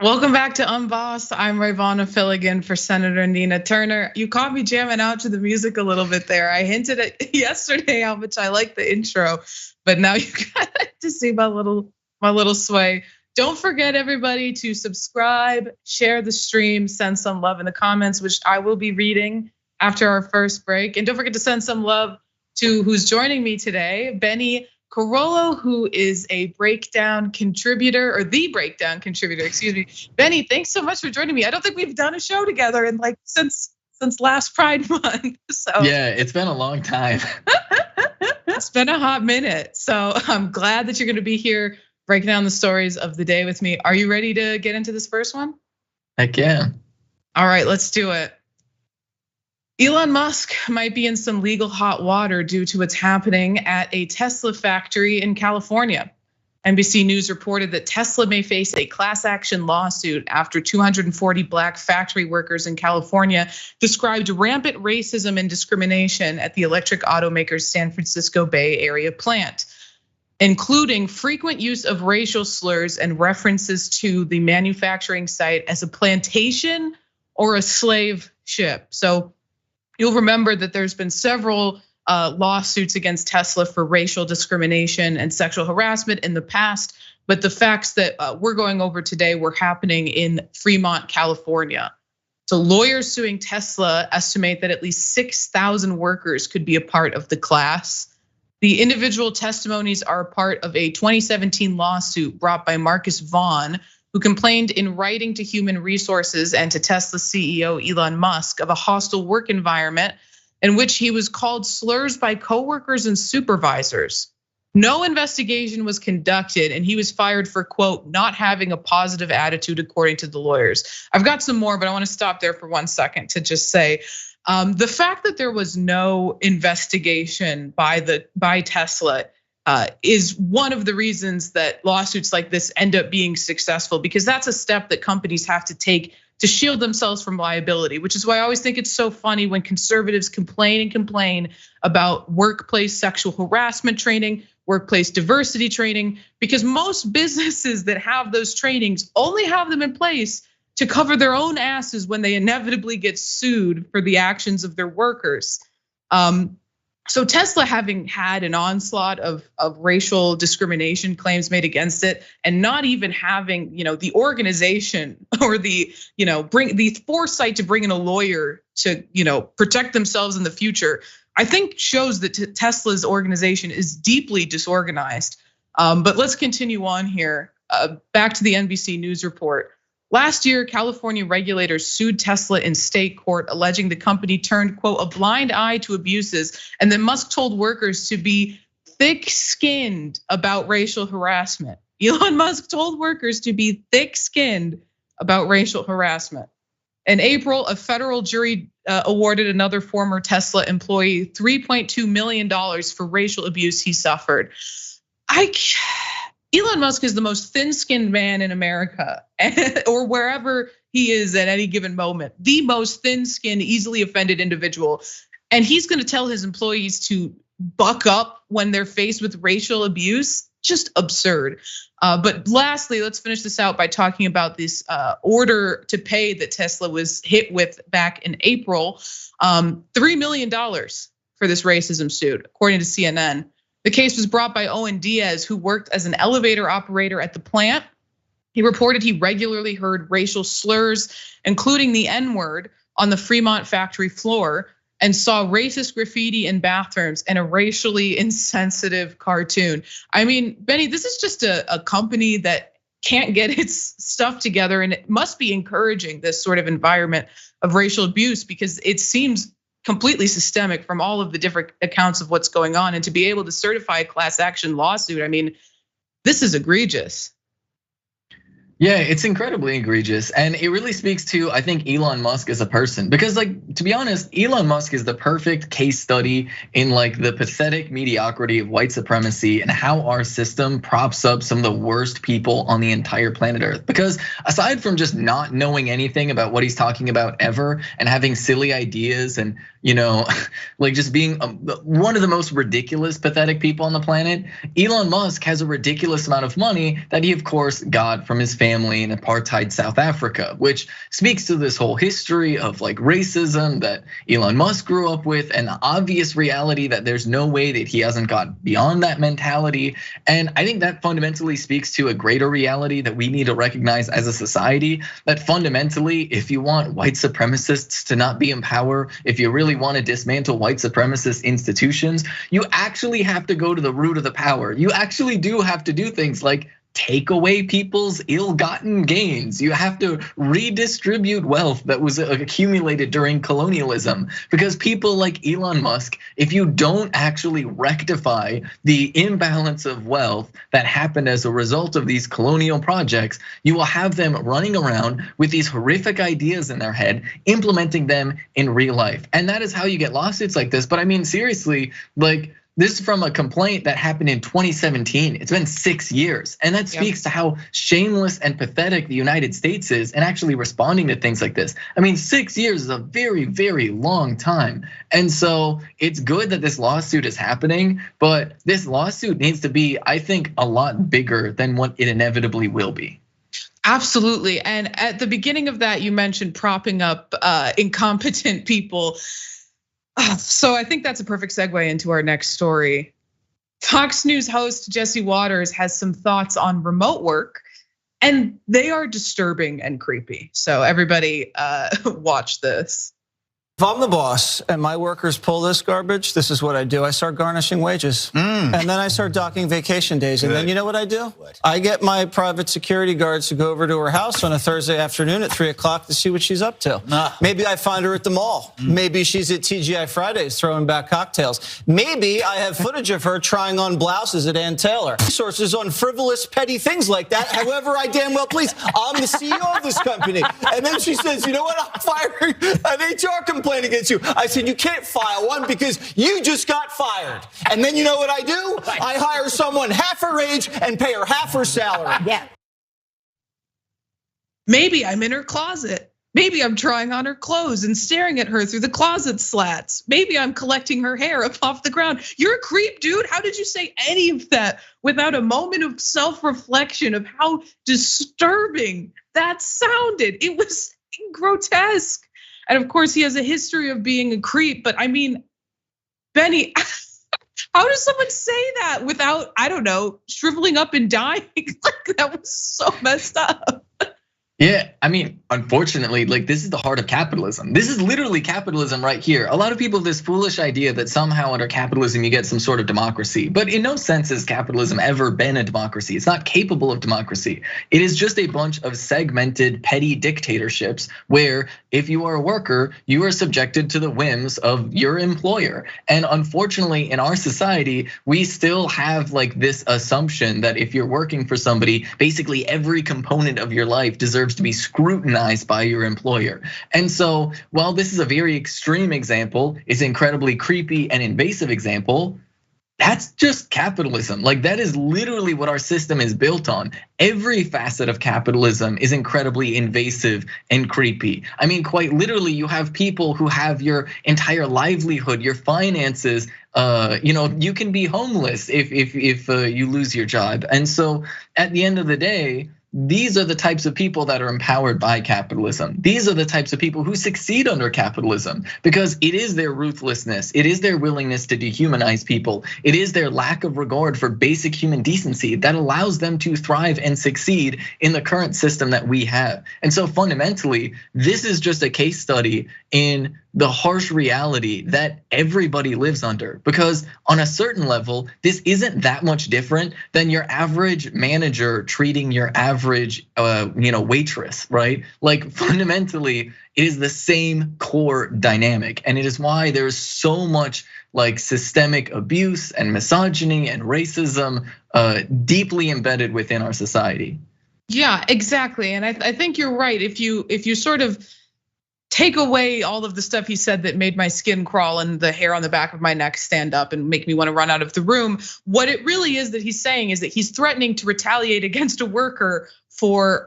Welcome back to Unbossed. I'm Rayyvana filling in for Senator Nina Turner. You caught me jamming out to the music a little bit there. I hinted at yesterday how much I like the intro, but now you got to see my little sway. Don't forget, everybody, to subscribe, share the stream, send some love in the comments, which I will be reading after our first break. And don't forget to send some love to who's joining me today, Bennie Carollo, who is a breakdown contributor, or the breakdown contributor, excuse me. Bennie, thanks so much for joining me. I don't think we've done a show together in like since last Pride Month. So yeah, it's been a long time. It's been a hot minute. So I'm glad that you're gonna be here breaking down the stories of the day with me. Are you ready to get into this first one? Heck yeah. All right, let's do it. Elon Musk might be in some legal hot water due to what's happening at a Tesla factory in California. NBC News reported that Tesla may face a class action lawsuit after 240 black factory workers in California described rampant racism and discrimination at the electric automaker's San Francisco Bay Area plant, including frequent use of racial slurs and references to the manufacturing site as a plantation or a slave ship. So you'll remember that there's been several lawsuits against Tesla for racial discrimination and sexual harassment in the past, but the facts that we're going over today were happening in Fremont, California. So lawyers suing Tesla estimate that at least 6,000 workers could be a part of the class. The individual testimonies are part of a 2017 lawsuit brought by Marcus Vaughn, who complained in writing to Human Resources and to Tesla CEO Elon Musk of a hostile work environment in which he was called slurs by coworkers and supervisors. No investigation was conducted and he was fired for, quote, not having a positive attitude, according to the lawyers. I've got some more, but I wanna stop there for 1 second to just say, the fact that there was no investigation by Tesla is one of the reasons that lawsuits like this end up being successful, because that's a step that companies have to take to shield themselves from liability, which is why I always think it's so funny when conservatives complain about workplace sexual harassment training, workplace diversity training, because most businesses that have those trainings only have them in place to cover their own asses when they inevitably get sued for the actions of their workers. So Tesla, having had an onslaught of racial discrimination claims made against it, and not even having the organization or the bring the foresight to bring in a lawyer to protect themselves in the future, I think shows that Tesla's organization is deeply disorganized. But let's continue on here. Back to the NBC News report. Last year, California regulators sued Tesla in state court, alleging the company turned, quote, a blind eye to abuses, and that Musk told workers to be thick-skinned about racial harassment. Elon Musk told workers to be thick-skinned about racial harassment. In April, a federal jury awarded another former Tesla employee $3.2 million for racial abuse he suffered. Elon Musk is the most thin-skinned man in America, or wherever he is at any given moment, the most thin-skinned, easily offended individual. And he's gonna tell his employees to buck up when they're faced with racial abuse, just absurd. But lastly, let's finish this out by talking about this order to pay that Tesla was hit with back in April, $3 million for this racism suit, according to CNN. The case was brought by Owen Diaz, who worked as an elevator operator at the plant. He reported he regularly heard racial slurs, including the N-word, on the Fremont factory floor, and saw racist graffiti in bathrooms and a racially insensitive cartoon. I mean, Bennie, this is just a company that can't get its stuff together, and it must be encouraging this sort of environment of racial abuse, because it seems completely systemic from all of the different accounts of what's going on. And to be able to certify a class action lawsuit, I mean, this is egregious. Yeah, it's incredibly egregious. And it really speaks to, I think, Elon Musk as a person. Because like, to be honest, Elon Musk is the perfect case study in like the pathetic mediocrity of white supremacy and how our system props up some of the worst people on the entire planet Earth. Because aside from just not knowing anything about what he's talking about ever and having silly ideas and like just being one of the most ridiculous, pathetic people on the planet. Elon Musk has a ridiculous amount of money that he, of course, got from his family in apartheid South Africa, which speaks to this whole history of like racism that Elon Musk grew up with, and the obvious reality that there's no way that he hasn't got beyond that mentality. And I think that fundamentally speaks to a greater reality that we need to recognize as a society, that fundamentally, if you want white supremacists to not be in power, if you really want to dismantle white supremacist institutions, you actually have to go to the root of the power. You actually do have to do things like take away people's ill-gotten gains. You have to redistribute wealth that was accumulated during colonialism, because people like Elon Musk, if you don't actually rectify the imbalance of wealth that happened as a result of these colonial projects, you will have them running around with these horrific ideas in their head, implementing them in real life. And that is how you get lawsuits like this. But I mean, seriously, like, this is from a complaint that happened in 2017. It's been 6 years. And that speaks to how shameless and pathetic the United States is in actually responding to things like this. I mean, 6 years is a very, very long time. And so it's good that this lawsuit is happening, but this lawsuit needs to be, I think, a lot bigger than what it inevitably will be. Absolutely. And at the beginning of that, you mentioned propping up incompetent people. So I think that's a perfect segue into our next story. Fox News host Jesse Waters has some thoughts on remote work, and they are disturbing and creepy. So everybody watch this. If I'm the boss and my workers pull this garbage, this is what I do. I start garnishing wages. And then I start docking vacation days. And then you know what I do? I get my private security guards to go over to her house on a Thursday afternoon at 3 o'clock to see what she's up to. Maybe I find her at the mall. Maybe she's at TGI Fridays throwing back cocktails. Maybe I have footage of her trying on blouses at Ann Taylor. Resources on frivolous, petty things like that. However, I damn well please. I'm the CEO of this company. And then she says, you know what? I'm firing an HR complaint against you. I said, you can't file one because you just got fired. And then you know what I do? I hire someone half her age and pay her half her salary. Yeah. Maybe I'm in her closet. Maybe I'm trying on her clothes and staring at her through the closet slats. Maybe I'm collecting her hair up off the ground. You're a creep, dude. How did you say any of that without a moment of self-reflection of how disturbing that sounded? It was grotesque. And of course, he has a history of being a creep. But I mean, Bennie, how does someone say that without, I don't know, shriveling up and dying? Like, that was so messed up. Yeah, I mean, unfortunately, like, this is the heart of capitalism. This is literally capitalism right here. A lot of people have this foolish idea that somehow under capitalism you get some sort of democracy, but in no sense has capitalism ever been a democracy. It's not capable of democracy. It is just a bunch of segmented, petty dictatorships where if you are a worker, you are subjected to the whims of your employer. And unfortunately, in our society, we still have like this assumption that if you're working for somebody, basically every component of your life deserves to be scrutinized by your employer. And so while this is a very extreme example, it's an incredibly creepy and invasive example, that's just capitalism. Like, that is literally what our system is built on. Every facet of capitalism is incredibly invasive and creepy. I mean, quite literally, you have people who have your entire livelihood, your finances. You can be homeless if you lose your job. And so at the end of the day, these are the types of people that are empowered by capitalism. These are the types of people who succeed under capitalism because it is their ruthlessness, it is their willingness to dehumanize people, it is their lack of regard for basic human decency that allows them to thrive and succeed in the current system that we have. And so fundamentally, this is just a case study in the harsh reality that everybody lives under, because on a certain level, this isn't that much different than your average manager treating your average waitress, right? Like, fundamentally, it is the same core dynamic. And it is why there's so much like systemic abuse and misogyny and racism deeply embedded within our society. Yeah, exactly. And I think you're right. If you sort of take away all of the stuff he said that made my skin crawl and the hair on the back of my neck stand up and make me want to run out of the room. What it really is that he's saying is that he's threatening to retaliate against a worker for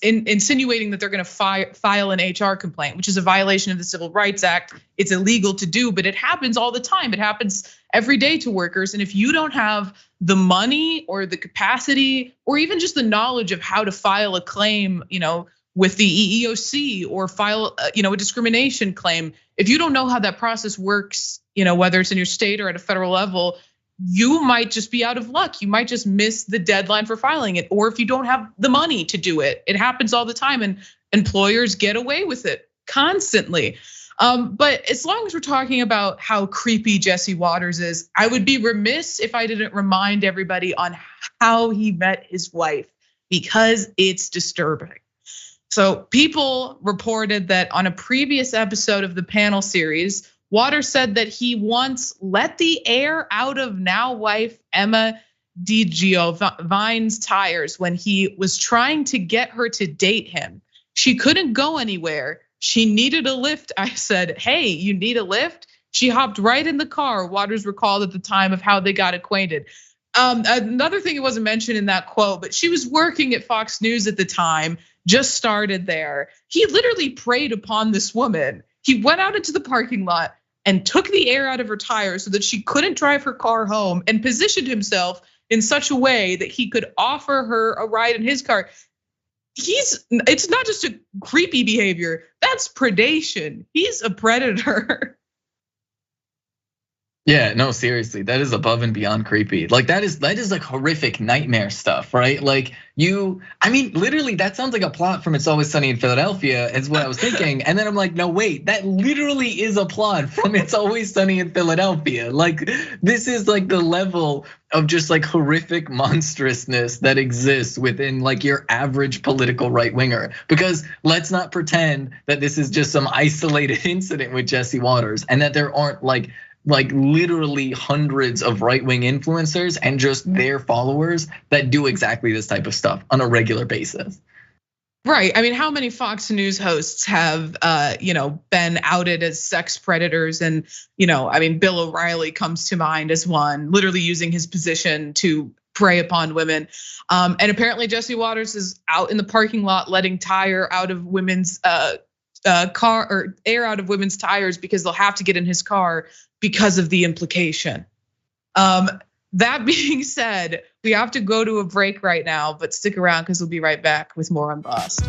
insinuating that they're going to file an HR complaint, which is a violation of the Civil Rights Act. It's illegal to do, but it happens all the time. It happens every day to workers. And if you don't have the money or the capacity or even just the knowledge of how to file a claim, with the EEOC or file, a discrimination claim, if you don't know how that process works, whether it's in your state or at a federal level, you might just be out of luck. You might just miss the deadline for filing it. Or if you don't have the money to do it, it happens all the time and employers get away with it constantly. But as long as we're talking about how creepy Jesse Waters is, I would be remiss if I didn't remind everybody on how he met his wife, because it's disturbing. So people reported that on a previous episode of the panel series, Waters said that he once let the air out of now wife Emma DiGiovine's tires when he was trying to get her to date him. She couldn't go anywhere. She needed a lift. I said, hey, you need a lift? She hopped right in the car, Waters recalled at the time of how they got acquainted. Another thing that wasn't mentioned in that quote, but she was working at Fox News at the time, just started there. He literally preyed upon this woman. He went out into the parking lot and took the air out of her tires so that she couldn't drive her car home, and positioned himself in such a way that he could offer her a ride in his car. It's not just a creepy behavior, that's predation. He's a predator. Yeah, no, seriously, that is above and beyond creepy. Like that is like horrific nightmare stuff, right? Like literally that sounds like a plot from It's Always Sunny in Philadelphia, is what I was thinking. And then I'm like, no, wait, that literally is a plot from It's Always Sunny in Philadelphia. Like this is like the level of just like horrific monstrousness that exists within like your average political right winger. Because let's not pretend that this is just some isolated incident with Jesse Waters and that there aren't like literally hundreds of right-wing influencers and just their followers that do exactly this type of stuff on a regular basis. Right. I mean, how many Fox News hosts have been outed as sex predators? And Bill O'Reilly comes to mind as one, literally using his position to prey upon women. And apparently Jesse Waters is out in the parking lot letting tire out of women's car, or air out of women's tires, because they'll have to get in his car because of the implication. That being said, we have to go to a break right now, but stick around because we'll be right back with more Unbossed.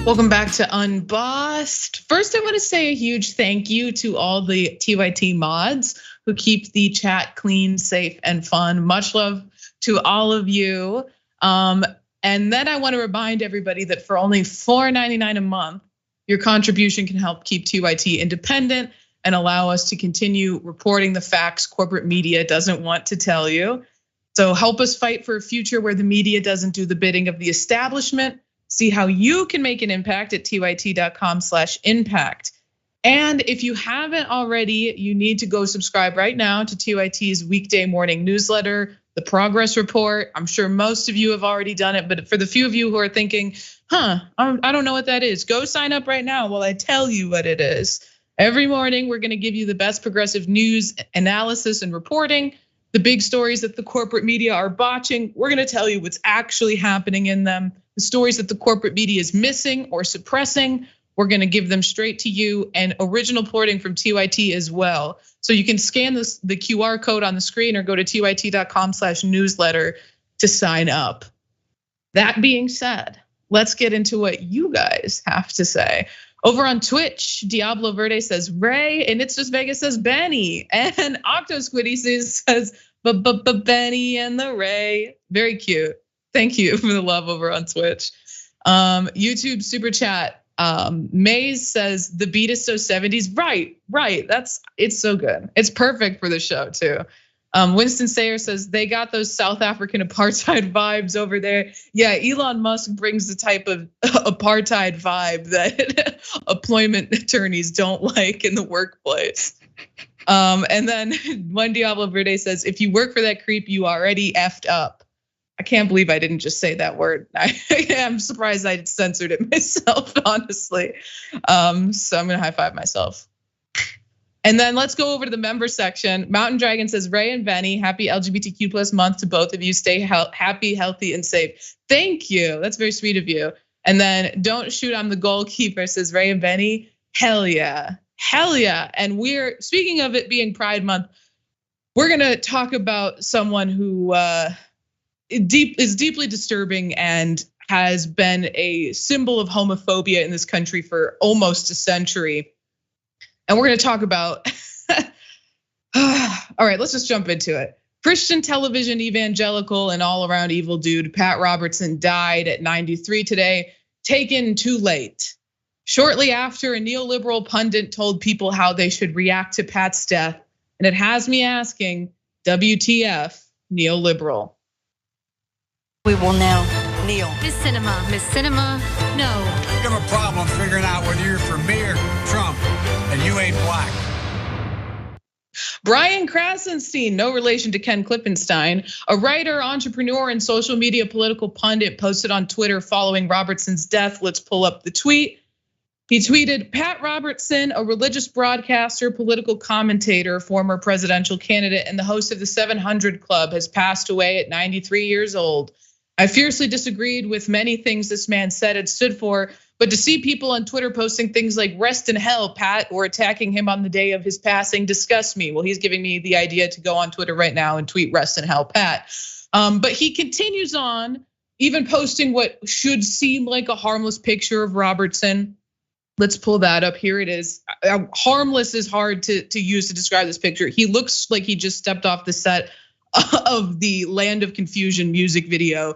Welcome back to Unbossed. First, I want to say a huge thank you to all the TYT mods who keep the chat clean, safe, and fun. Much love to all of you. And then I want to remind everybody that for only $4.99 a month, your contribution can help keep TYT independent and allow us to continue reporting the facts corporate media doesn't want to tell you. So help us fight for a future where the media doesn't do the bidding of the establishment. See how you can make an impact at tyt.com/impact. And if you haven't already, you need to go subscribe right now to TYT's weekday morning newsletter, the Progress Report. I'm sure most of you have already done it, but for the few of you who are thinking, I don't know what that is, go sign up right now while I tell you what it is. Every morning, we're gonna give you the best progressive news, analysis, and reporting. The big stories that the corporate media are botching, we're gonna tell you what's actually happening in them. The stories that the corporate media is missing or suppressing, we're gonna give them straight to you, and original reporting from TYT as well. So you can scan the QR code on the screen or go to tyt.com/newsletter to sign up. That being said, let's get into what you guys have to say. Over on Twitch, Diablo Verde says Ray, and It's Just Vegas says Bennie, and Octo Squiddy says Bennie and the Ray. Very cute. Thank you for the love over on Twitch. YouTube super chat. Maze says the beat is so 70s. Right. It's so good. It's perfect for the show too. Winston Sayer says they got those South African apartheid vibes over there. Yeah, Elon Musk brings the type of apartheid vibe that employment attorneys don't like in the workplace. And then Juan Diablo Verde says, if you work for that creep, you already effed up. I can't believe I didn't just say that word. I'm surprised I censored it myself, honestly. So I'm gonna high five myself. And then let's go over to the member section. Mountain Dragon says, Ray and Bennie, happy LGBTQ plus month to both of you. Stay happy, healthy, and safe. Thank you. That's very sweet of you. And then don't shoot, I'm the goalkeeper, says Ray and Bennie. Hell yeah. Hell yeah. And we're, speaking of it being Pride Month, we're gonna talk about someone who is deeply disturbing and has been a symbol of homophobia in this country for almost a century. And we're gonna talk about, all right, let's just jump into it. Christian television evangelical and all around evil dude, Pat Robertson died at 93 today, taken too late. Shortly after, a neoliberal pundit told people how they should react to Pat's death. And it has me asking, WTF, neoliberal? We will now kneel. Miss Cinema, no. You have a problem figuring out whether you're for me or Trump, and you ain't black. Brian Krasenstein, no relation to Ken Klippenstein, a writer, entrepreneur, and social media political pundit, posted on Twitter following Robertson's death. Let's pull up the tweet. He tweeted, Pat Robertson, a religious broadcaster, political commentator, former presidential candidate, and the host of the 700 Club, has passed away at 93 years old. I fiercely disagreed with many things this man said and stood for, but to see people on Twitter posting things like rest in hell, Pat, or attacking him on the day of his passing disgusts me. Well, he's giving me the idea to go on Twitter right now and tweet rest in hell, Pat. But he continues on, even posting what should seem like a harmless picture of Robertson. Let's pull that up. Here it is. Harmless is hard to use to describe this picture. He looks like he just stepped off the set of the Land of Confusion music video,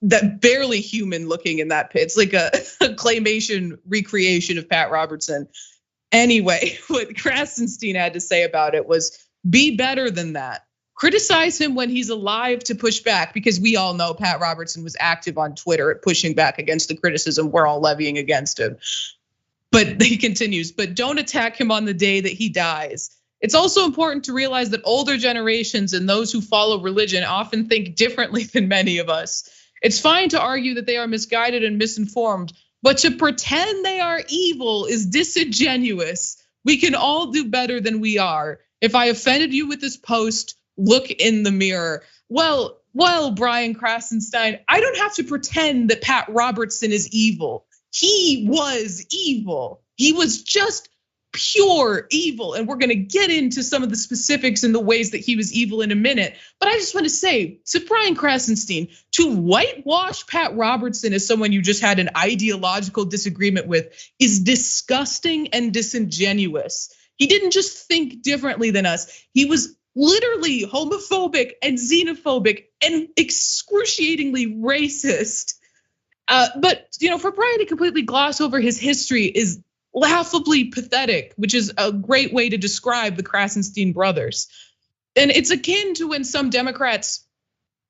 that barely human looking in that pit. It's like a claymation recreation of Pat Robertson. Anyway, what Krasenstein had to say about it was, be better than that. Criticize him when he's alive to push back, because we all know Pat Robertson was active on Twitter at pushing back against the criticism we're all levying against him. But he continues, but don't attack him on the day that he dies. It's also important to realize that older generations and those who follow religion often think differently than many of us. It's fine to argue that they are misguided and misinformed, but to pretend they are evil is disingenuous. We can all do better than we are. If I offended you with this post, look in the mirror. Well, Brian Krasenstein, I don't have to pretend that Pat Robertson is evil. He was evil. He was just pure evil. And we're gonna get into some of the specifics and the ways that he was evil in a minute. But I just wanna say to Brian Krasenstein, to whitewash Pat Robertson as someone you just had an ideological disagreement with is disgusting and disingenuous. He didn't just think differently than us. He was literally homophobic and xenophobic and excruciatingly racist. But for Brian to completely gloss over his history is laughably pathetic, which is a great way to describe the Krasenstein brothers. And it's akin to when some Democrats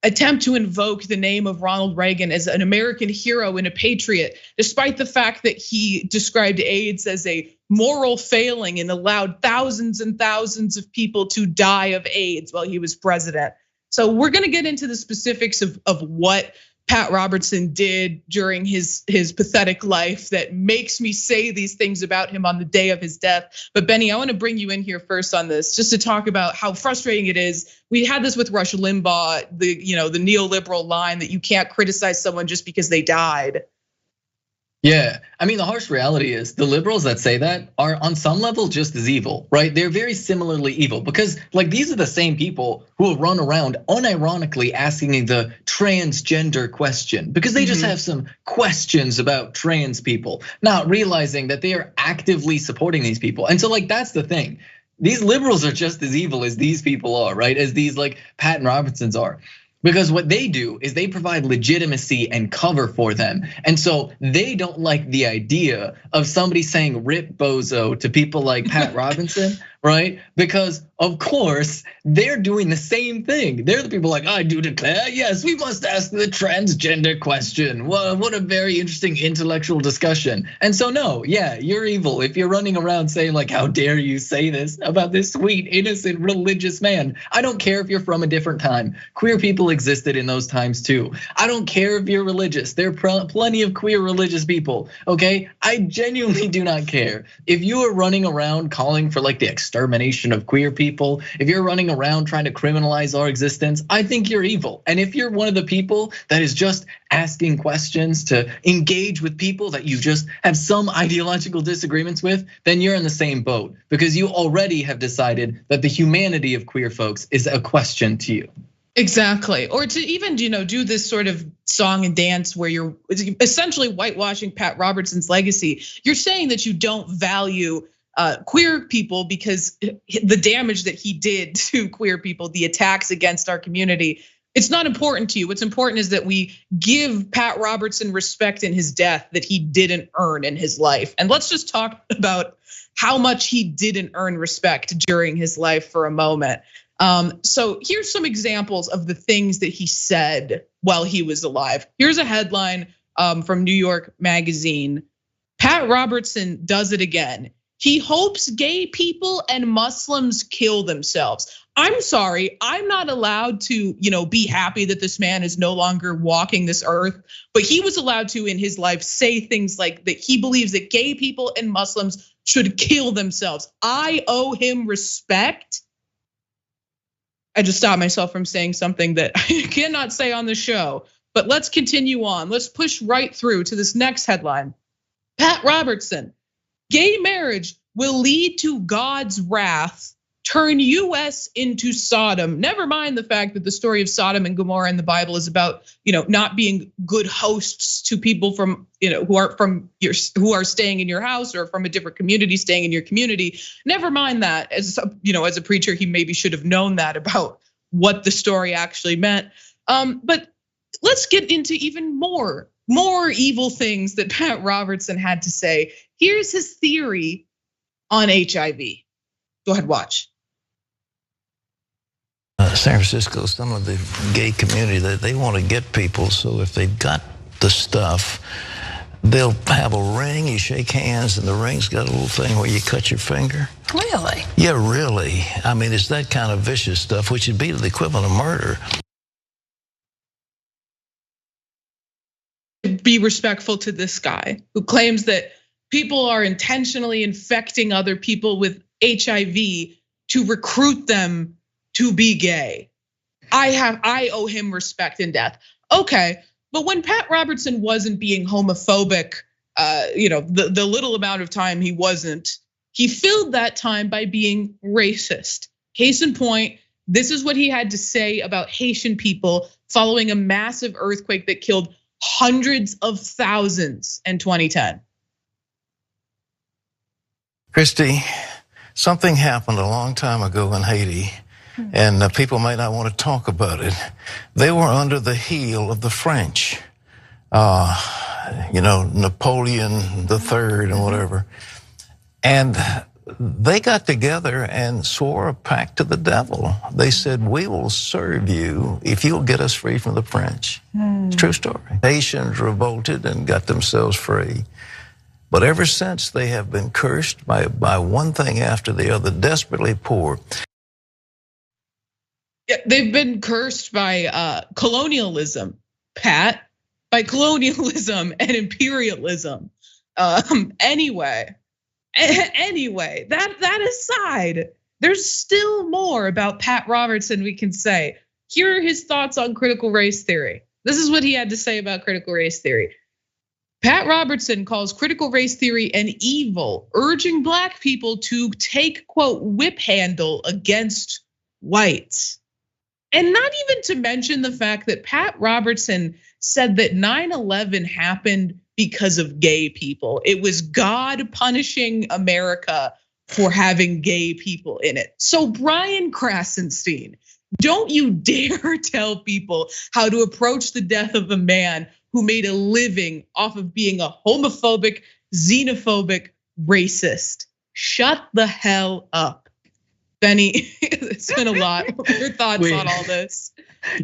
attempt to invoke the name of Ronald Reagan as an American hero and a patriot, despite the fact that he described AIDS as a moral failing and allowed thousands and thousands of people to die of AIDS while he was president. So we're gonna get into the specifics of what Pat Robertson did during his pathetic life that makes me say these things about him on the day of his death. But Bennie, I want to bring you in here first on this, just to talk about how frustrating it is. We had this with Rush Limbaugh, the neoliberal line that you can't criticize someone just because they died. Yeah, I mean, the harsh reality is the liberals that say that are on some level just as evil, right? They're very similarly evil because these are the same people who will run around unironically asking the transgender question because they just have some questions about trans people, not realizing that they are actively supporting these people. And so that's the thing. These liberals are just as evil as these people are, right? As these Pat and Robertsons are. Because what they do is they provide legitimacy and cover for them. And so they don't like the idea of somebody saying rip bozo to people like Pat Robinson, right? Because of course, they're doing the same thing. They're the people like, I do declare, yes, we must ask the transgender question. Well, what a very interesting intellectual discussion. And so no, yeah, you're evil. If you're running around saying like, how dare you say this about this sweet, innocent, religious man? I don't care if you're from a different time. Queer people existed in those times too. I don't care if you're religious. There are plenty of queer religious people, okay? I genuinely do not care. If you are running around calling for like the extermination of queer people, if you're running around trying to criminalize our existence, I think you're evil. And if you're one of the people that is just asking questions to engage with people that you just have some ideological disagreements with, then you're in the same boat because you already have decided that the humanity of queer folks is a question to you. Exactly, or to even do this sort of song and dance where you're essentially whitewashing Pat Robertson's legacy. You're saying that you don't value queer people because the damage that he did to queer people, the attacks against our community, it's not important to you. What's important is that we give Pat Robertson respect in his death that he didn't earn in his life. And let's just talk about how much he didn't earn respect during his life for a moment. So here's some examples of the things that he said while he was alive. Here's a headline from New York Magazine. Pat Robertson does it again. He hopes gay people and Muslims kill themselves. I'm sorry, I'm not allowed to, be happy that this man is no longer walking this earth, but he was allowed to in his life say things like that he believes that gay people and Muslims should kill themselves. I owe him respect. I just stopped myself from saying something that I cannot say on the show, but let's continue on. Let's push right through to this next headline. Pat Robertson, gay marriage will lead to God's wrath, turn US into Sodom. Never mind the fact that the story of Sodom and Gomorrah in the Bible is about, not being good hosts to people from, who are staying in your house or from a different community staying in your community. Never mind that. As a preacher, he maybe should have known that about what the story actually meant. But let's get into even more evil things that Pat Robertson had to say. Here's his theory on HIV. Go ahead, watch. San Francisco, some of the gay community, they want to get people, so if they've got the stuff, they'll have a ring, you shake hands, and the ring's got a little thing where you cut your finger. Really? Yeah, really. I mean, it's that kind of vicious stuff, which would be the equivalent of murder. Be respectful to this guy who claims that people are intentionally infecting other people with HIV to recruit them to be gay. I owe him respect in death. Okay, but when Pat Robertson wasn't being homophobic, the little amount of time he wasn't, he filled that time by being racist. Case in point, this is what he had to say about Haitian people following a massive earthquake that killed hundreds of thousands in 2010. Christy, something happened a long time ago in Haiti. And people might not want to talk about it. They were under the heel of the French, Napoleon III and whatever. And they got together and swore a pact to the devil. They said, we will serve you if you'll get us free from the French. It's a true story. Haitians revolted and got themselves free. But ever since, they have been cursed by one thing after the other, desperately poor. Yeah, they've been cursed by colonialism, Pat, by colonialism and imperialism. Anyway, that aside, there's still more about Pat Robertson we can say. Here are his thoughts on critical race theory. This is what he had to say about critical race theory. Pat Robertson calls critical race theory an evil, urging Black people to take, quote, whip handle against whites. And not even to mention the fact that Pat Robertson said that 9/11 happened because of gay people. It was God punishing America for having gay people in it. So Brian Krasenstein, don't you dare tell people how to approach the death of a man who made a living off of being a homophobic, xenophobic racist. Shut the hell up. Bennie, it's been a lot. Your thoughts on all this?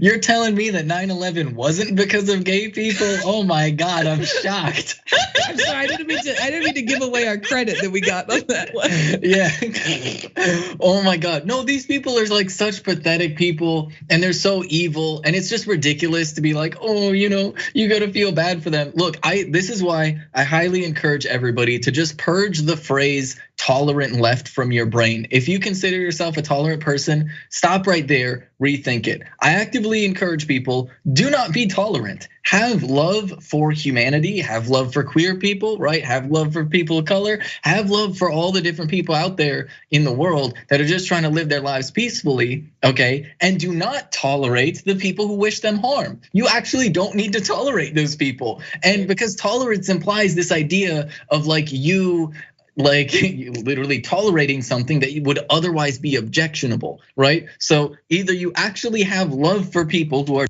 You're telling me that 9/11 wasn't because of gay people? Oh my God, I'm shocked. I'm sorry, I didn't mean to give away our credit that we got on that one. Yeah. Oh my God. No, these people are like such pathetic people, and they're so evil, and it's just ridiculous to be like, oh, you gotta feel bad for them. Look, this is why I highly encourage everybody to just purge the phrase tolerant left from your brain. If you consider yourself a tolerant person, stop right there, rethink it. I actively encourage people, do not be tolerant. Have love for humanity, have love for queer people, right? Have love for people of color, have love for all the different people out there in the world that are just trying to live their lives peacefully, okay? And do not tolerate the people who wish them harm. You actually don't need to tolerate those people. And because tolerance implies this idea of like you literally tolerating something that would otherwise be objectionable, right? So either you actually have love for people who are.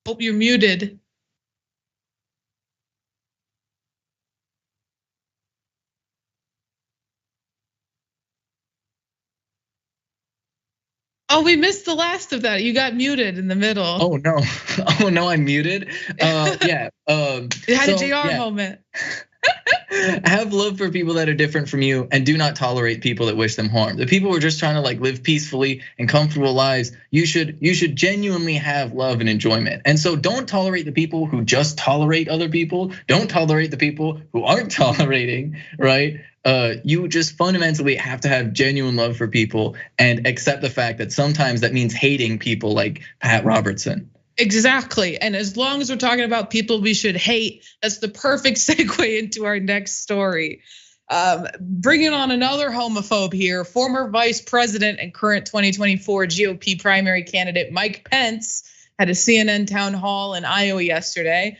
Hope you're muted. Oh, we missed the last of that. You got muted in the middle. Oh no, I'm muted. Yeah. It had a JR moment. Have love for people that are different from you, and do not tolerate people that wish them harm. The people who are just trying to like live peacefully and comfortable lives, you should genuinely have love and enjoyment. And so don't tolerate the people who just tolerate other people. Don't tolerate the people who aren't tolerating, right? You just fundamentally have to have genuine love for people and accept the fact that sometimes that means hating people like Pat Robertson. Exactly, and as long as we're talking about people we should hate, that's the perfect segue into our next story. Bringing on another homophobe here, former vice president and current 2024 GOP primary candidate Mike Pence had a CNN town hall in Iowa yesterday.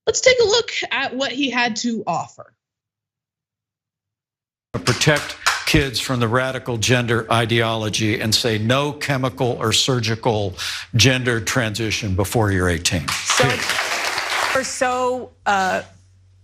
Let's take a look at what he had to offer. Protect kids from the radical gender ideology and say no chemical or surgical gender transition before you're 18. So we're so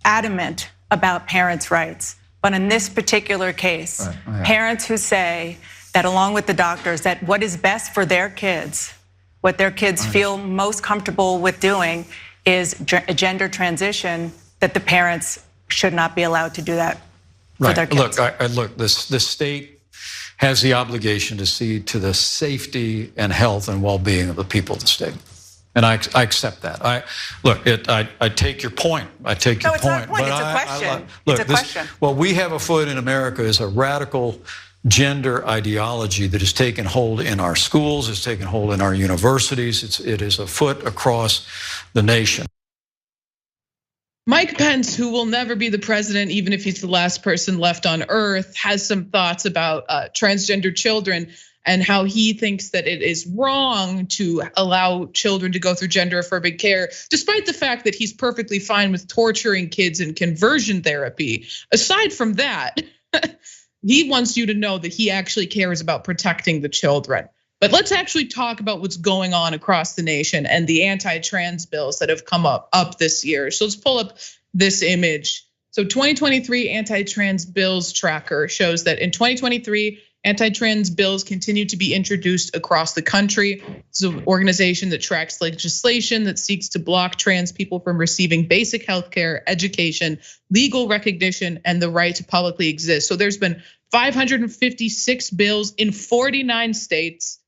adamant about parents' rights, but in this particular case, parents who say that along with the doctors, that what is best for their kids, what their kids feel most comfortable with doing is a gender transition, that the parents should not be allowed to do that. Right. Look, the state has the obligation to see to the safety and health and well-being of the people of the state, and I accept that. I take your point. I take your point. No, it's not a point. It's a question. It's a question. What we have afoot in America is a radical gender ideology that has taken hold in our schools, has taken hold in our universities. It is afoot across the nation. Mike Pence, who will never be the president, even if he's the last person left on earth, has some thoughts about transgender children and how he thinks that it is wrong to allow children to go through gender affirming care, despite the fact that he's perfectly fine with torturing kids and conversion therapy. Aside from that, he wants you to know that he actually cares about protecting the children. But let's actually talk about what's going on across the nation and the anti-trans bills that have come up this year. So let's pull up this image. So 2023 anti-trans bills tracker shows that in 2023, anti-trans bills continue to be introduced across the country. It's an organization that tracks legislation that seeks to block trans people from receiving basic healthcare, education, legal recognition, and the right to publicly exist. So there's been 556 bills in 49 states.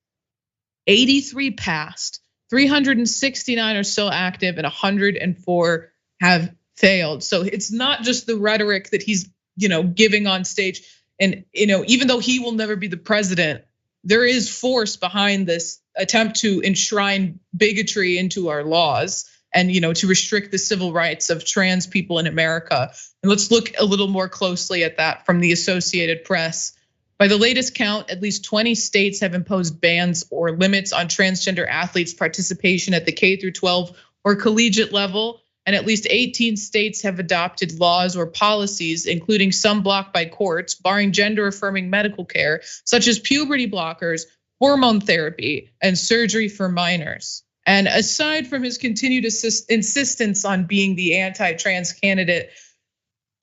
83 passed, 369 are still active, and 104 have failed. So it's not just the rhetoric that he's, giving on stage. And even though he will never be the president, there is force behind this attempt to enshrine bigotry into our laws and to restrict the civil rights of trans people in America. And let's look a little more closely at that from the Associated Press. By the latest count, at least 20 states have imposed bans or limits on transgender athletes' participation at the K through 12 or collegiate level. And at least 18 states have adopted laws or policies, including some blocked by courts, barring gender affirming medical care, such as puberty blockers, hormone therapy, and surgery for minors. And aside from his continued insistence on being the anti-trans candidate,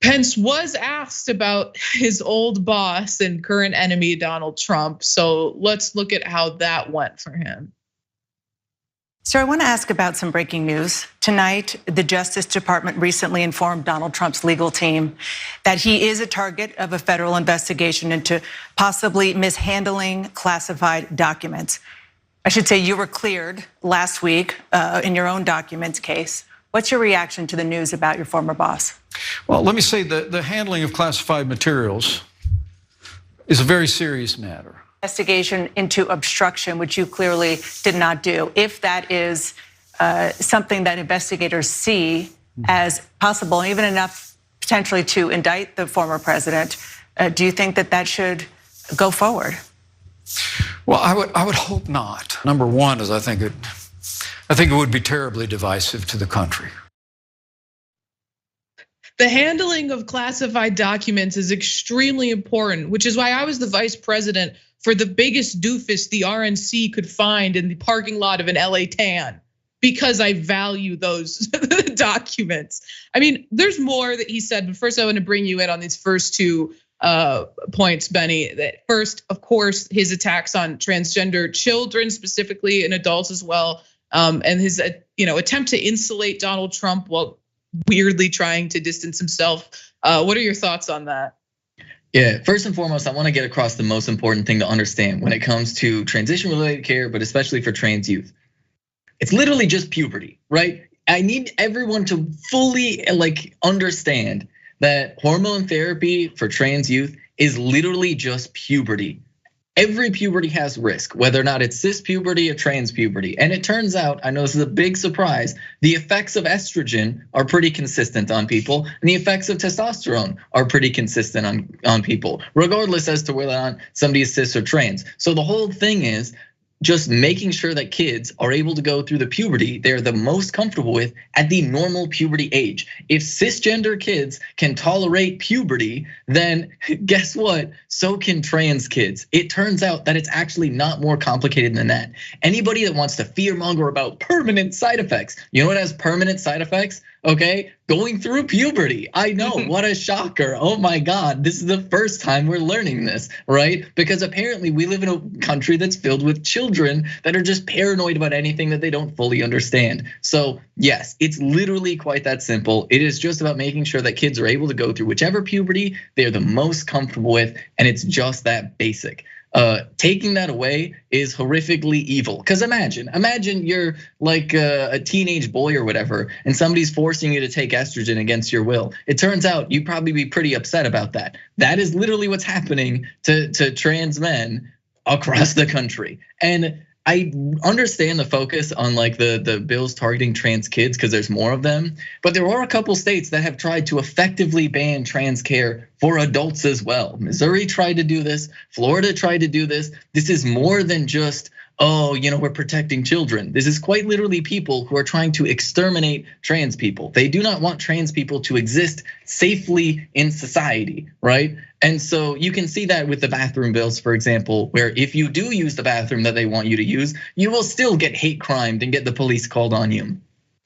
Pence was asked about his old boss and current enemy, Donald Trump. So let's look at how that went for him. So I want to ask about some breaking news. Tonight, the Justice Department recently informed Donald Trump's legal team that he is a target of a federal investigation into possibly mishandling classified documents. I should say you were cleared last week in your own documents case. What's your reaction to the news about your former boss? Well, let me say the handling of classified materials is a very serious matter. Investigation into obstruction, which you clearly did not do. If that is something that investigators see as possible, even enough potentially to indict the former president, do you think that that should go forward? Well, I would hope not. Number one is I think it would be terribly divisive to the country. The handling of classified documents is extremely important, which is why I was the vice president for the biggest doofus the RNC could find in the parking lot of an LA Tan, because I value those documents. I mean, there's more that he said, but first I want to bring you in on these first two points, Bennie. That first, of course, his attacks on transgender children, specifically and adults as well, and his attempt to insulate Donald Trump while weirdly trying to distance himself. What are your thoughts on that? Yeah, first and foremost, I want to get across the most important thing to understand when it comes to transition-related care, but especially for trans youth. It's literally just puberty, right? I need everyone to fully understand that hormone therapy for trans youth is literally just puberty. Every puberty has risk, whether or not it's cis puberty or trans puberty. And it turns out, I know this is a big surprise, the effects of estrogen are pretty consistent on people, and the effects of testosterone are pretty consistent on people, regardless as to whether or not somebody is cis or trans. So the whole thing is just making sure that kids are able to go through the puberty they're the most comfortable with at the normal puberty age. If cisgender kids can tolerate puberty, then guess what? So can trans kids. It turns out that it's actually not more complicated than that. Anybody that wants to fearmonger about permanent side effects, you know what has permanent side effects? Okay, going through puberty. I know, what a shocker. Oh my God, this is the first time we're learning this, right? Because apparently we live in a country that's filled with children that are just paranoid about anything that they don't fully understand. So yes, it's literally quite that simple. It is just about making sure that kids are able to go through whichever puberty they're the most comfortable with, and it's just that basic. Taking that away is horrifically evil. Because imagine you're like a teenage boy or whatever, and somebody's forcing you to take estrogen against your will. It turns out you'd probably be pretty upset about that. That is literally what's happening to trans men across the country. And I understand the focus on the bills targeting trans kids because there's more of them, but there are a couple states that have tried to effectively ban trans care for adults as well. Missouri tried to do this, Florida tried to do this. This is more than just, we're protecting children. This is quite literally people who are trying to exterminate trans people. They do not want trans people to exist safely in society, right? And so you can see that with the bathroom bills, for example, where if you do use the bathroom that they want you to use, you will still get hate crimed and get the police called on you.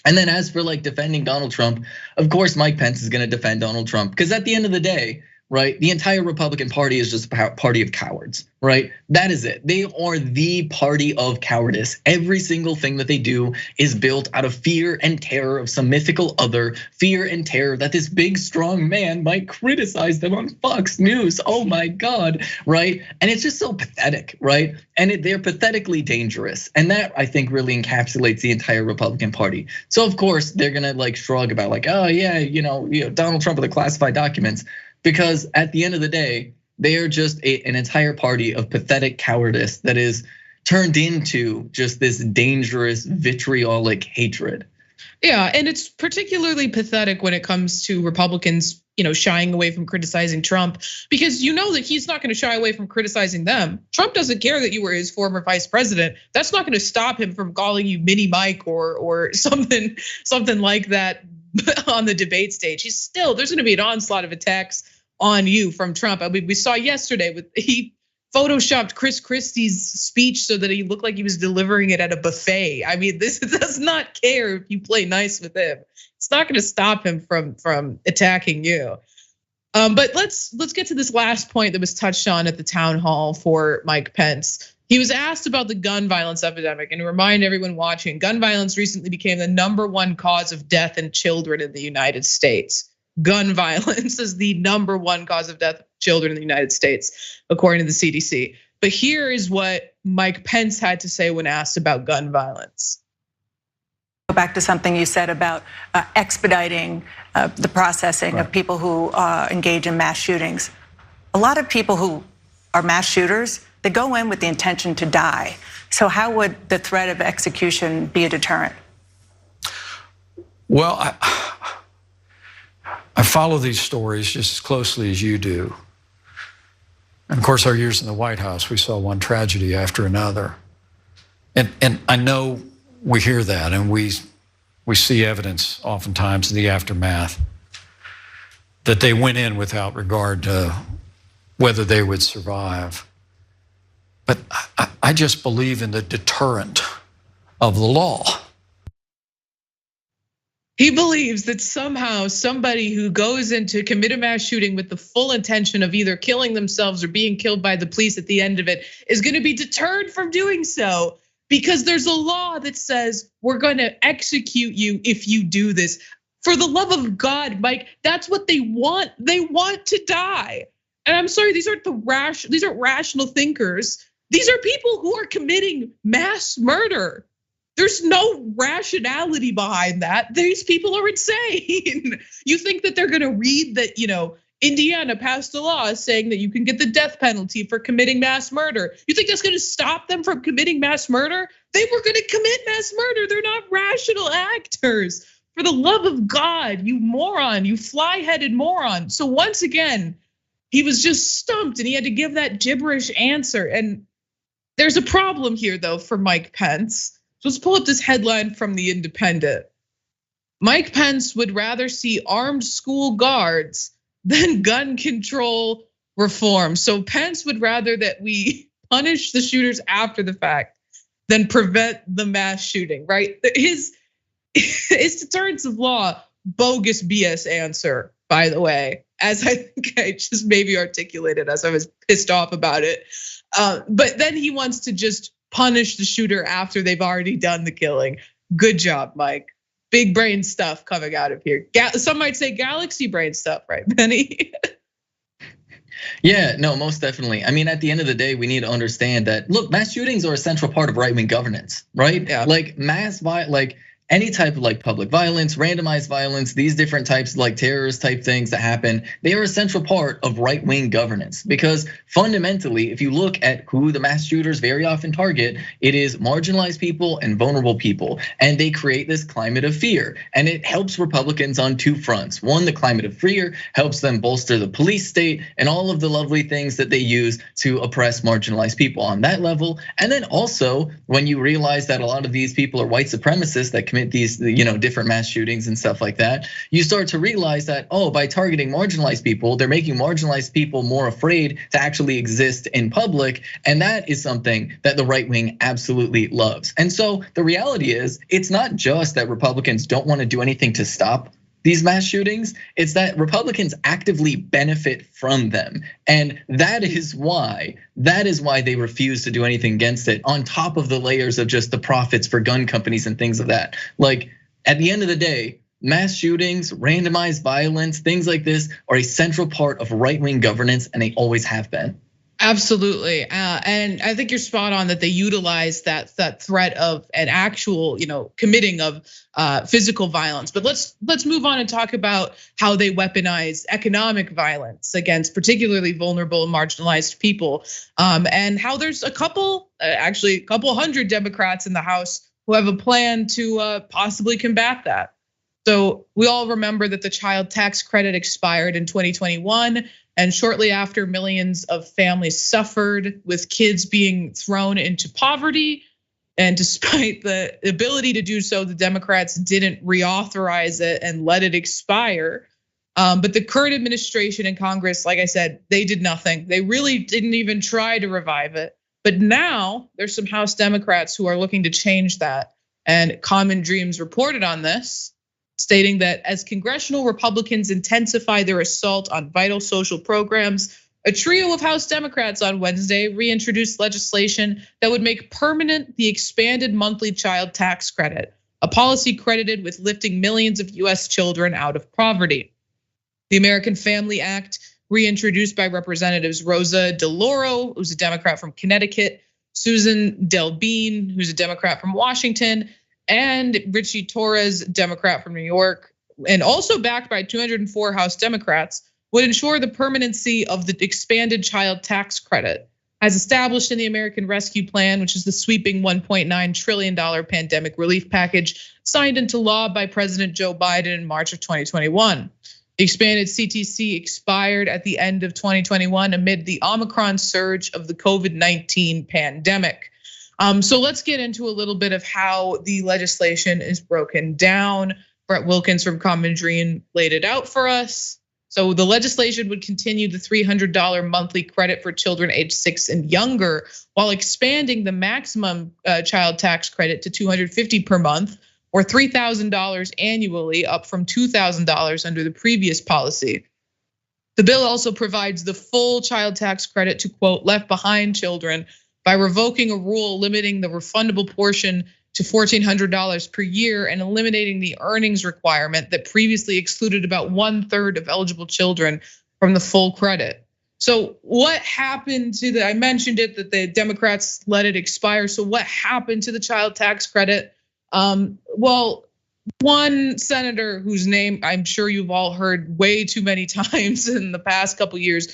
And then as for defending Donald Trump, of course, Mike Pence is gonna defend Donald Trump because at the end of the day, right? The entire Republican Party is just a party of cowards, right? That is it. They are the party of cowardice. Every single thing that they do is built out of fear and terror of some mythical other, fear and terror that this big, strong man might criticize them on Fox News. Oh my God, right? And it's just so pathetic, right? And they're pathetically dangerous. And that I think really encapsulates the entire Republican Party. So of course, they're gonna shrug about oh yeah, Donald Trump with the classified documents. Because at the end of the day, they are just an entire party of pathetic cowardice that is turned into just this dangerous vitriolic hatred. Yeah, and it's particularly pathetic when it comes to Republicans, shying away from criticizing Trump, because that he's not going to shy away from criticizing them. Trump doesn't care that you were his former vice president. That's not going to stop him from calling you Mini Mike or something like that on the debate stage. There's going to be an onslaught of attacks on you from Trump. I mean, we saw yesterday he photoshopped Chris Christie's speech so that he looked like he was delivering it at a buffet. I mean, this does not care if you play nice with him. It's not going to stop him from attacking you. But let's get to this last point that was touched on at the town hall for Mike Pence. He was asked about the gun violence epidemic, and to remind everyone watching, gun violence recently became the #1 cause of death in children in the United States. Gun violence is the #1 cause of death of children in the United States, according to the CDC. But here is what Mike Pence had to say when asked about gun violence. Go back to something you said about expediting the processing of people who engage in mass shootings. A lot of people who are mass shooters, they go in with the intention to die. So how would the threat of execution be a deterrent? Well, I follow these stories just as closely as you do. And of course, our years in the White House, we saw one tragedy after another. And I know we hear that, and we see evidence oftentimes in the aftermath that they went in without regard to whether they would survive. But I just believe in the deterrent of the law. He believes that somehow somebody who goes in to commit a mass shooting with the full intention of either killing themselves or being killed by the police at the end of it is going to be deterred from doing so, because there's a law that says we're going to execute you if you do this. For the love of God, Mike, that's what they want. They want to die. And I'm sorry, these aren't rational thinkers. These are people who are committing mass murder. There's no rationality behind that. These people are insane. You think that they're gonna read that, Indiana passed a law saying that you can get the death penalty for committing mass murder. You think that's gonna stop them from committing mass murder? They were gonna commit mass murder. They're not rational actors. For the love of God, you moron, you fly-headed moron. So once again, he was just stumped and he had to give that gibberish answer. And there's a problem here though for Mike Pence. So let's pull up this headline from The Independent. Mike Pence would rather see armed school guards than gun control reform. So Pence would rather that we punish the shooters after the fact than prevent the mass shooting, right? His deterrence of law, bogus BS answer, by the way, as I think I just maybe articulated as I was pissed off about it. But then he wants to just punish the shooter after they've already done the killing. Good job, Mike. Big brain stuff coming out of here. Some might say galaxy brain stuff, right, Bennie? Yeah, no, most definitely. I mean, at the end of the day, we need to understand that, look, mass shootings are a central part of right-wing governance, right? Yeah. Like any type of public violence, randomized violence, these different types of terrorist type things that happen, they are a central part of right-wing governance. Because fundamentally, if you look at who the mass shooters very often target, it is marginalized people and vulnerable people. And they create this climate of fear. And it helps Republicans on two fronts. One, the climate of fear helps them bolster the police state and all of the lovely things that they use to oppress marginalized people on that level. And then also, when you realize that a lot of these people are white supremacists that commit these different mass shootings and stuff like that, you start to realize that, by targeting marginalized people, they're making marginalized people more afraid to actually exist in public. And that is something that the right wing absolutely loves. And so the reality is, it's not just that Republicans don't want to do anything to stop these mass shootings, it's that Republicans actively benefit from them. And that is why they refuse to do anything against it, on top of the layers of just the profits for gun companies and things of that. At the end of the day, mass shootings, randomized violence, things like this are a central part of right-wing governance, and they always have been. Absolutely, and I think you're spot on that they utilize that threat of an actual, committing of physical violence. But let's move on and talk about how they weaponize economic violence against particularly vulnerable and marginalized people, and how there's a couple hundred Democrats in the House who have a plan to possibly combat that. So we all remember that the child tax credit expired in 2021. And shortly after, millions of families suffered with kids being thrown into poverty. And despite the ability to do so, the Democrats didn't reauthorize it and let it expire. But the current administration and Congress, like I said, they did nothing. They really didn't even try to revive it. But now there's some House Democrats who are looking to change that. And Common Dreams reported on this. stating that as congressional Republicans intensify their assault on vital social programs, a trio of House Democrats on Wednesday reintroduced legislation that would make permanent the expanded monthly child tax credit, a policy credited with lifting millions of US children out of poverty. The American Family Act, reintroduced by Representatives Rosa DeLauro, who's a Democrat from Connecticut, Susan Delbene, who's a Democrat from Washington, and Richie Torres, Democrat from New York, and also backed by 204 House Democrats, would ensure the permanency of the expanded child tax credit as established in the American Rescue Plan, which is the sweeping $1.9 trillion pandemic relief package signed into law by President Joe Biden in March of 2021. The expanded CTC expired at the end of 2021 amid the Omicron surge of the COVID-19 pandemic. So let's get into a little bit of how the legislation is broken down. Brett Wilkins from Common Dream laid it out for us. So the legislation would continue the $300 monthly credit for children aged 6 and younger, while expanding the maximum child tax credit to $250 per month, or $3,000 annually, up from $2,000 under the previous policy. The bill also provides the full child tax credit to, quote, left behind children by revoking a rule limiting the refundable portion to $1,400 per year and eliminating the earnings requirement that previously excluded about 1/3 of eligible children from the full credit. So what happened to I mentioned it, that the Democrats let it expire. So what happened to the child tax credit? Well, one senator whose name I'm sure you've all heard way too many times in the past couple years,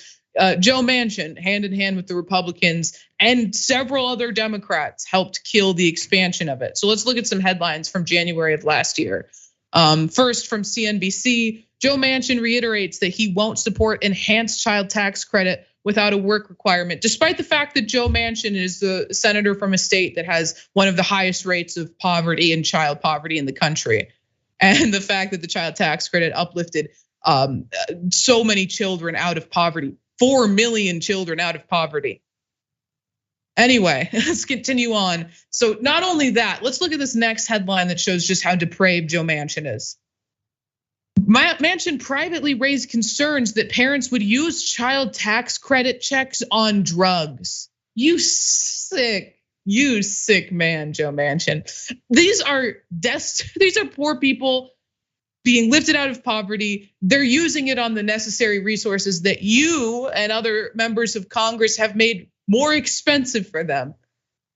Joe Manchin, hand in hand with the Republicans and several other Democrats, helped kill the expansion of it. So let's look at some headlines from January of last year. First, from CNBC, Joe Manchin reiterates that he won't support enhanced child tax credit without a work requirement, despite the fact that Joe Manchin is the senator from a state that has one of the highest rates of poverty and child poverty in the country. And the fact that the child tax credit uplifted so many children out of poverty. 4 million children out of poverty. Anyway, let's continue on. So not only that, let's look at this next headline that shows just how depraved Joe Manchin is. Manchin privately raised concerns that parents would use child tax credit checks on drugs. You sick man, Joe Manchin. These are poor people being lifted out of poverty. They're using it on the necessary resources that you and other members of Congress have made more expensive for them.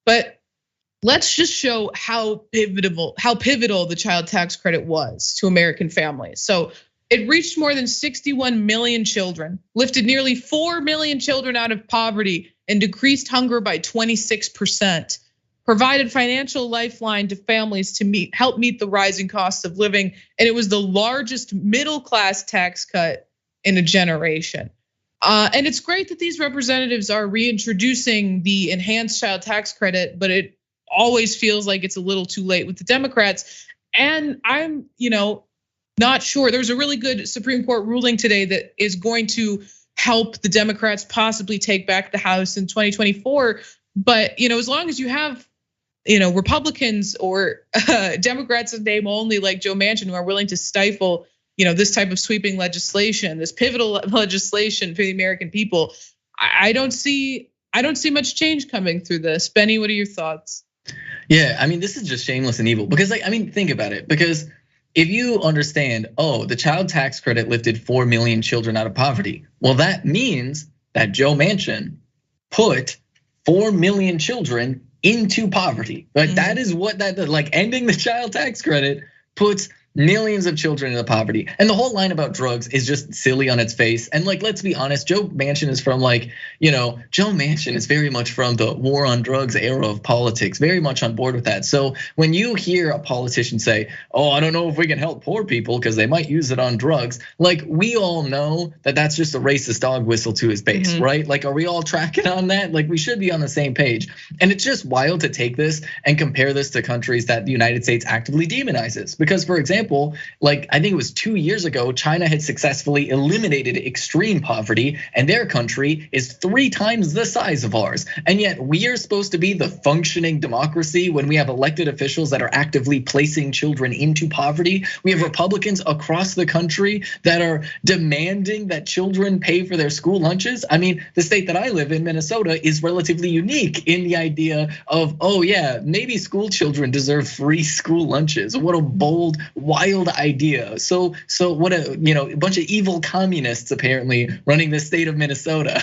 But let's just show how pivotal the child tax credit was to American families. So it reached more than 61 million children, lifted nearly 4 million children out of poverty, and decreased hunger by 26%. Provided financial lifeline to families to help meet the rising costs of living, and it was the largest middle class tax cut in a generation. And it's great that these representatives are reintroducing the enhanced child tax credit, but it always feels like it's a little too late with the Democrats. And I'm, not sure. There was a really good Supreme Court ruling today that is going to help the Democrats possibly take back the House in 2024. But as long as you have Republicans or Democrats in name only like Joe Manchin who are willing to stifle, this type of sweeping legislation, this pivotal legislation for the American people, I don't see much change coming through this. Bennie, what are your thoughts? Yeah, I mean, this is just shameless and evil because think about it. Because if you understand, the child tax credit lifted 4 million children out of poverty. Well, that means that Joe Manchin put 4 million children into poverty. Like that is what that does. Like ending the child tax credit puts millions of children into poverty. And the whole line about drugs is just silly on its face. And let's be honest, Joe Manchin is from Joe Manchin is very much from the war on drugs era of politics, very much on board with that. So when you hear a politician say, I don't know if we can help poor people because they might use it on drugs. We all know that that's just a racist dog whistle to his base, right? Are we all tracking on that? We should be on the same page. And it's just wild to take this and compare this to countries that the United States actively demonizes. Because for example, example, like I think it was 2 years ago, China had successfully eliminated extreme poverty, and their country is 3 times the size of ours. And yet we are supposed to be the functioning democracy when we have elected officials that are actively placing children into poverty. We have Republicans across the country that are demanding that children pay for their school lunches. I mean, the state that I live in, Minnesota, is relatively unique in the idea of, oh yeah, maybe school children deserve free school lunches. What a bold, wild idea. So what a bunch of evil communists apparently running the state of Minnesota.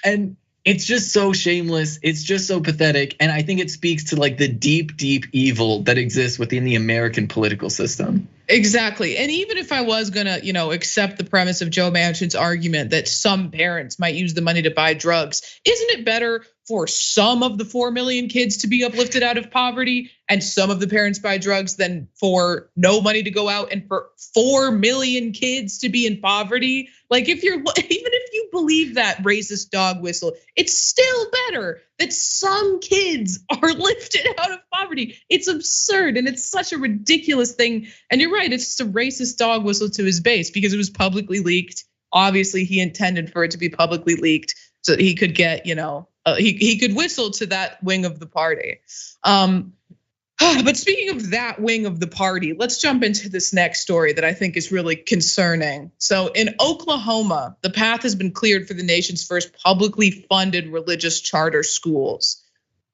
And it's just so shameless. It's just so pathetic. And I think it speaks to like the deep, deep evil that exists within the American political system. Exactly. And even if I was gonna, accept the premise of Joe Manchin's argument that some parents might use the money to buy drugs, isn't it better for some of the 4 million kids to be uplifted out of poverty and some of the parents buy drugs than for no money to go out and for 4 million kids to be in poverty? Like even if you believe that racist dog whistle, it's still better that some kids are lifted out of poverty. It's absurd and it's such a ridiculous thing. And you're right, it's just a racist dog whistle to his base because it was publicly leaked. Obviously, he intended for it to be publicly leaked so that he could get, he could whistle to that wing of the party. But speaking of that wing of the party, let's jump into this next story that I think is really concerning. So in Oklahoma, the path has been cleared for the nation's first publicly funded religious charter schools.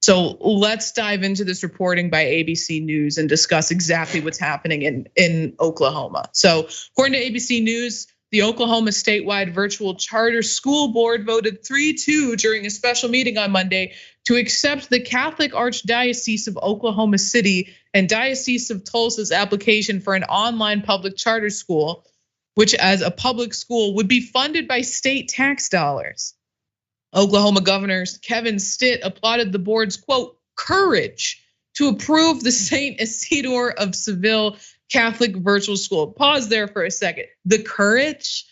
So let's dive into this reporting by ABC News and discuss exactly what's happening in Oklahoma. So according to ABC News, the Oklahoma statewide virtual charter school board voted 3-2 during a special meeting on Monday to accept the Catholic Archdiocese of Oklahoma City and Diocese of Tulsa's application for an online public charter school, which as a public school would be funded by state tax dollars. Oklahoma Governor Kevin Stitt applauded the board's, quote, courage to approve the St. Isidore of Seville Catholic virtual school. Pause there for a second. The courage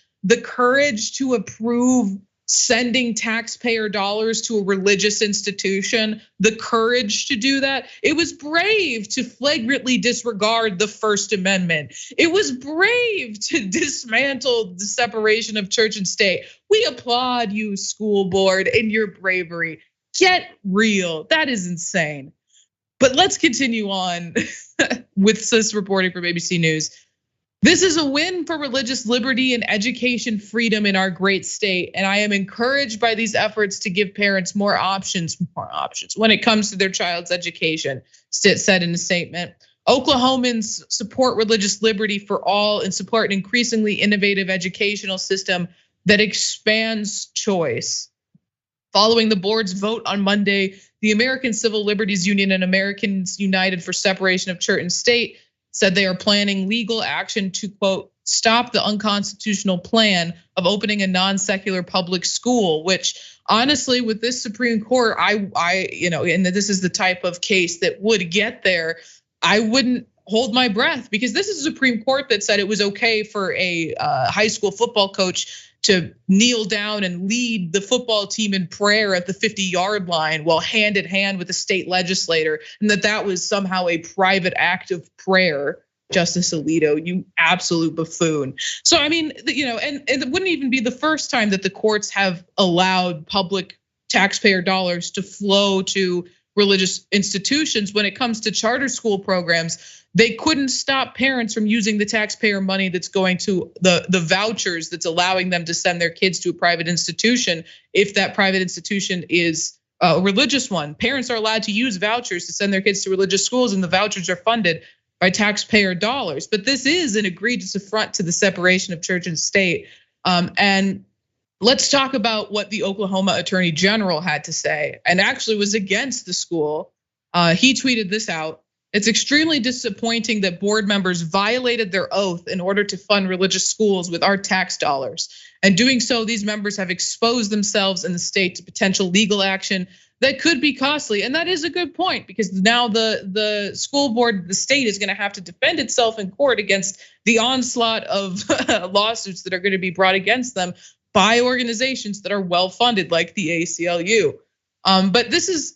to approve sending taxpayer dollars to a religious institution, the courage to do that. It was brave to flagrantly disregard the First Amendment. It was brave to dismantle the separation of church and state. We applaud you, school board, and your bravery. Get real. That is insane. But let's continue on with this reporting from ABC News. This is a win for religious liberty and education freedom in our great state. And I am encouraged by these efforts to give parents more options when it comes to their child's education, Stitt said in a statement. Oklahomans support religious liberty for all and support an increasingly innovative educational system that expands choice. Following the board's vote on Monday, the American Civil Liberties Union and Americans United for Separation of Church and State said they are planning legal action to, quote, stop the unconstitutional plan of opening a non-secular public school, which honestly, with this Supreme Court, and this is the type of case that would get there, I wouldn't hold my breath because this is a Supreme Court that said it was okay for a high school football coach to kneel down and lead the football team in prayer at the 50-yard line while hand in hand with a state legislator, and that was somehow a private act of prayer. Justice Alito, you absolute buffoon. So I mean, and it wouldn't even be the first time that the courts have allowed public taxpayer dollars to flow to religious institutions. When it comes to charter school programs, they couldn't stop parents from using the taxpayer money that's going to the vouchers that's allowing them to send their kids to a private institution if that private institution is a religious one. Parents are allowed to use vouchers to send their kids to religious schools, and the vouchers are funded by taxpayer dollars. But this is an egregious affront to the separation of church and state. And let's talk about what the Oklahoma Attorney General had to say, and actually was against the school. He tweeted this out. It's extremely disappointing that board members violated their oath in order to fund religious schools with our tax dollars. And doing so, these members have exposed themselves and the state to potential legal action that could be costly. And that is a good point because now the school board, the state is gonna have to defend itself in court against the onslaught of lawsuits that are gonna be brought against them by organizations that are well funded like the ACLU. But this is,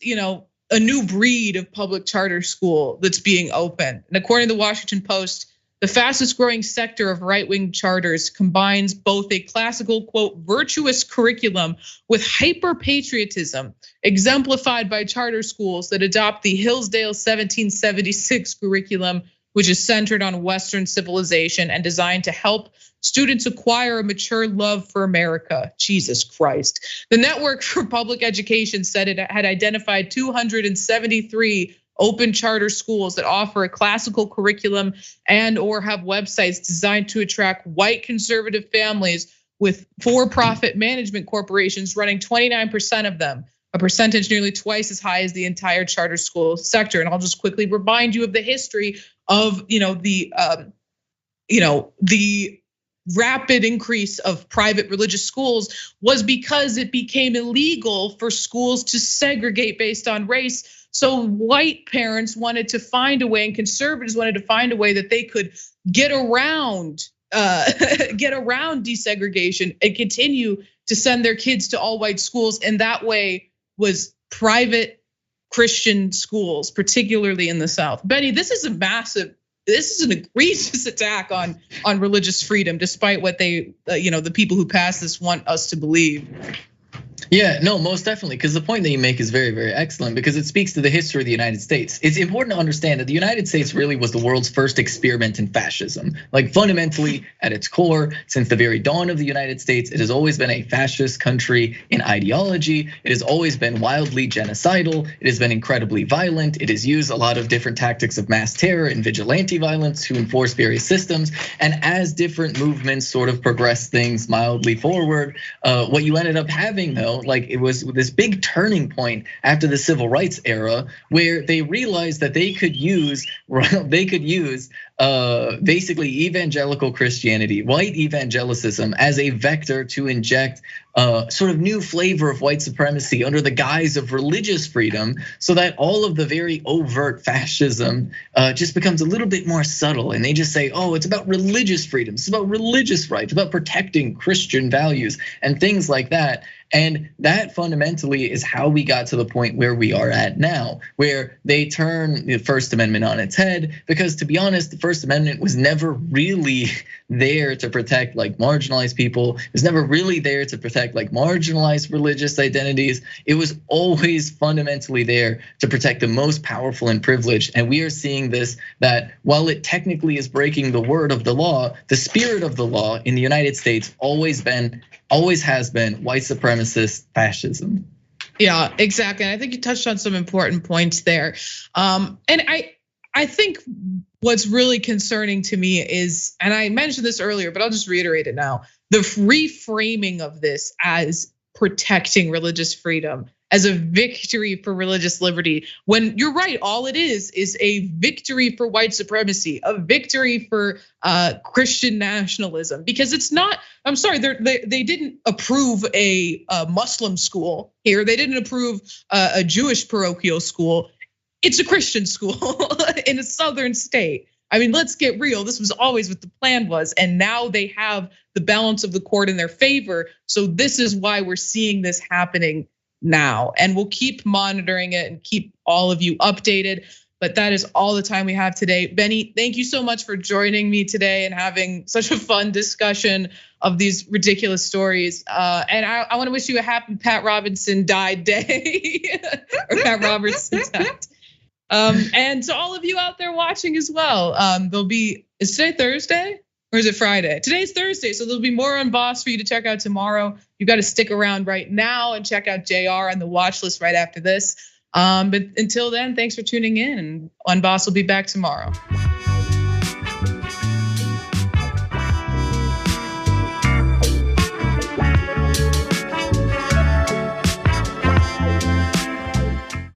a new breed of public charter school that's being opened. And according to the Washington Post, the fastest growing sector of right-wing charters combines both a classical, quote, virtuous curriculum with hyper-patriotism, exemplified by charter schools that adopt the Hillsdale 1776 curriculum, which is centered on Western civilization and designed to help students acquire a mature love for America. Jesus Christ. The Network for Public Education said it had identified 273 open charter schools that offer a classical curriculum and or have websites designed to attract white conservative families, with for-profit management corporations running 29% of them, a percentage nearly twice as high as the entire charter school sector. And I'll just quickly remind you of the history of the rapid increase of private religious schools was because it became illegal for schools to segregate based on race. So white parents wanted to find a way, and conservatives wanted to find a way that they could get around desegregation and continue to send their kids to all white schools. And that way was private Christian schools, particularly in the South. Bennie, this is an egregious attack on religious freedom, despite what they, the people who pass this want us to believe. Yeah, no, most definitely, because the point that you make is very, very excellent, because it speaks to the history of the United States. It's important to understand that the United States really was the world's first experiment in fascism. Like fundamentally, at its core, since the very dawn of the United States, it has always been a fascist country in ideology. It has always been wildly genocidal. It has been incredibly violent. It has used a lot of different tactics of mass terror and vigilante violence to enforce various systems. And as different movements sort of progress things mildly forward, what you ended up having though, like it was this big turning point after the civil rights era, where they realized that they could use basically evangelical Christianity, white evangelicism, as a vector to inject sort of new flavor of white supremacy under the guise of religious freedom, so that all of the very overt fascism just becomes a little bit more subtle. And they just say, oh, it's about religious freedom, it's about religious rights, about protecting Christian values and things like that. And that fundamentally is how we got to the point where we are at now, where they turn the First Amendment on its head. Because to be honest, the First Amendment was never really there to protect like marginalized people. It was never really there to protect like marginalized religious identities. It was always fundamentally there to protect the most powerful and privileged. And we are seeing this, that while it technically is breaking the word of the law, the spirit of the law in the United States always has been white supremacist fascism. Yeah, exactly. And I think you touched on some important points there. And I think what's really concerning to me is, and I mentioned this earlier, but I'll just reiterate it now, the reframing of this as protecting religious freedom, as a victory for religious liberty, when you're right, all it is a victory for white supremacy, a victory for Christian nationalism. Because it's not, I'm sorry, they didn't approve a Muslim school here. They didn't approve a Jewish parochial school. It's a Christian school in a southern state. I mean, let's get real. This was always what the plan was. And now they have the balance of the court in their favor. So this is why we're seeing this happening now. And we'll keep monitoring it and keep all of you updated. But that is all the time we have today. Bennie, thank you so much for joining me today and having such a fun discussion of these ridiculous stories. And I want to wish you a happy Pat Robinson died day, or Pat Robertson death. And to all of you out there watching as well, is today Thursday or is it Friday? Today's Thursday, so there'll be more Unbossed for you to check out tomorrow. You got to stick around right now and check out JR on the watch list right after this. But until then, thanks for tuning in, and Unbossed will be back tomorrow.